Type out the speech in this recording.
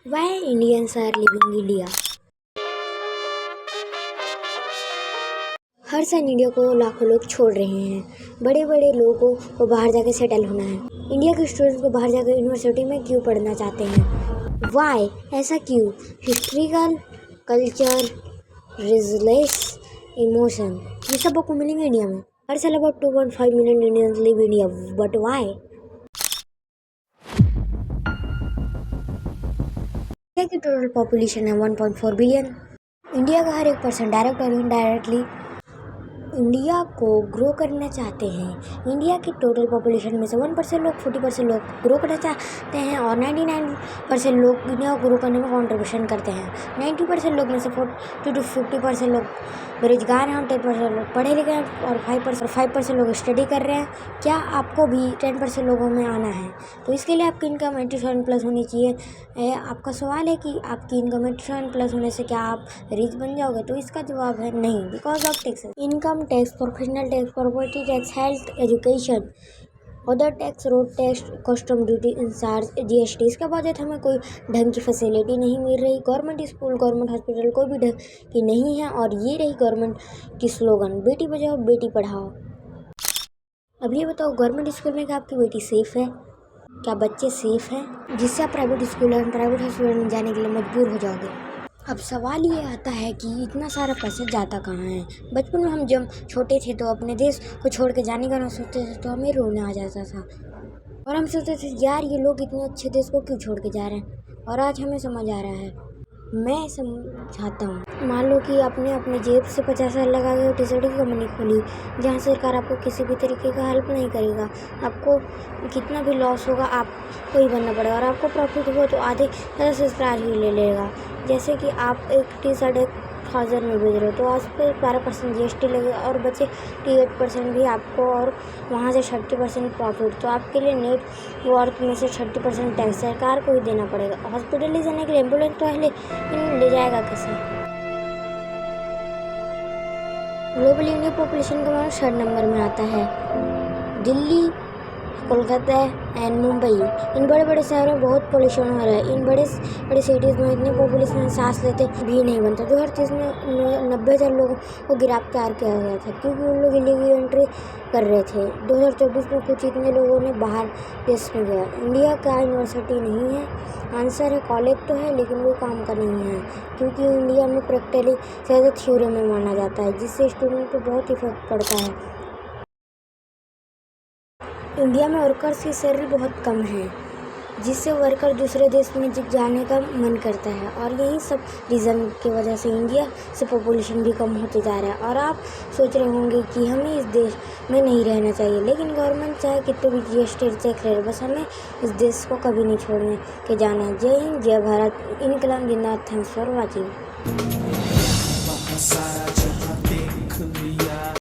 Why Indians are leaving India? हर साल India को लाखों लोग छोड़ रहे हैं। बड़े बड़े लोगों को बाहर जाकर सेटल होना है। इंडिया के स्टूडेंट्स को बाहर जाकर यूनिवर्सिटी में क्यों पढ़ना चाहते हैं? वाई, ऐसा क्यों? हिस्ट्रिकल, कल्चर, रिजलेस, इमोशन, ये सब आपको मिलेंगे इंडिया में। हर साल about 2.5 million Indians live India, but why? India की टोटल पॉपुलेशन है 1.4 बिलियन। इंडिया का हर एक पर्सन डायरेक्ट और इनडायरेक्टली इंडिया को ग्रो करना चाहते हैं। इंडिया की टोटल पॉपुलेशन में से 1% लोग 40% लोग ग्रो करना चाहते हैं और 99% लोग इंडिया को ग्रो करने में कंट्रीब्यूशन करते हैं। 90% लोग में से 40 to 50% लोग बेरोजगार हैं और 10% लोग पढ़े लिखे हैं और 5% लोग स्टडी कर रहे हैं। क्या आपको भी 10% लोगों में आना है? तो इसके लिए आपकी इनकम 80,000+ होनी चाहिए। आपका सवाल है कि आपकी इनकम 80,000+ होने से क्या आप रिच बन जाओगे? तो इसका जवाब है नहीं, because of taxes. Income tax, professional tax, property tax, health, education, other tax, road tax, custom duty, insurance, GST। इसके बाद हमें कोई ढंग की फैसिलिटी नहीं मिल रही। गवर्नमेंट स्कूल, गवर्नमेंट हॉस्पिटल कोई भी ढंग की नहीं है और ये रही गवर्नमेंट की स्लोगन, बेटी बचाओ बेटी पढ़ाओ। अब ये बताओ, गवर्नमेंट स्कूल में क्या आपकी बेटी सेफ़ है? क्या बच्चे सेफ़ हैं? जिससे आप प्राइवेट स्कूल और प्राइवेट हॉस्पिटल में जाने के लिए मजबूर हो जाओगे। अब सवाल ये आता है कि इतना सारा पैसा जाता कहाँ है? बचपन में हम जब छोटे थे तो अपने देश को छोड़ के जाने का ना सोचते थे तो हमें रोना आ जाता था और हम सोचते थे यार ये लोग इतने अच्छे देश को क्यों छोड़ के जा रहे हैं। और आज हमें समझ आ रहा है। मैं समझाता हूँ। मान लो कि आपने अपने जेब से 50,000 लगा के टी-शर्ट की कंपनी खोली जहाँ सरकार आपको किसी भी तरीके का हेल्प नहीं करेगा। आपको कितना भी लॉस होगा आपको ही बनना पड़ेगा और आपको प्रॉफिट हुआ तो आधे ज़्यादा से सरकार ही ले लेगा। जैसे कि आप एक टी-शर्ट 1,000 में बेच रहे हो तो आज पे 12% GST लगेगा और बचे 38% भी आपको और वहाँ से 30% प्रॉफिट। तो आपके लिए नेट वर्थ में से 30% टैक्स सरकार को ही देना पड़ेगा। हॉस्पिटल ले जाने के लिए एम्बुलेंस तो ले जाएगा कैसे? ग्लोबली इंडिया पॉपुलेशन का 3rd नंबर में आता है। दिल्ली, कोलकाता एंड मुंबई, इन बड़े बड़े शहरों में बहुत पोल्यूशन हो रहा है। इन बड़े सिटीज़ में इतनी पॉपुलेशन सांस लेते भी नहीं बनता। 2030 में 90,000 लोगों को गिरफ्तार किया गया था क्योंकि उन लोग इलीगल एंट्री कर रहे थे। 2024 में कुछ इतने लोगों ने बाहर देश में गया। इंडिया का यूनिवर्सिटी नहीं है। आंसर है कॉलेज तो है लेकिन वो काम का नहीं है क्योंकि इंडिया में प्रैक्टिकली ज़्यादा थ्योरी में माना जाता है जिससे स्टूडेंट पर बहुत इफेक्ट पड़ता है। इंडिया में वर्कर्स की सैलरी बहुत कम है जिससे वर्कर दूसरे देश में जाने का मन करता है और यही सब रीज़न की वजह से इंडिया से पॉपुलेशन भी कम होते जा रहा है। और आप सोच रहे होंगे कि हमें इस देश में नहीं रहना चाहिए, लेकिन गवर्नमेंट चाहे कितने भी GST चेक रहे, बस हमें इस देश को कभी नहीं छोड़ने के जाना है। जय हिंद, जय भारत, इनकलाब जिंदाबाद। Thanks for watching.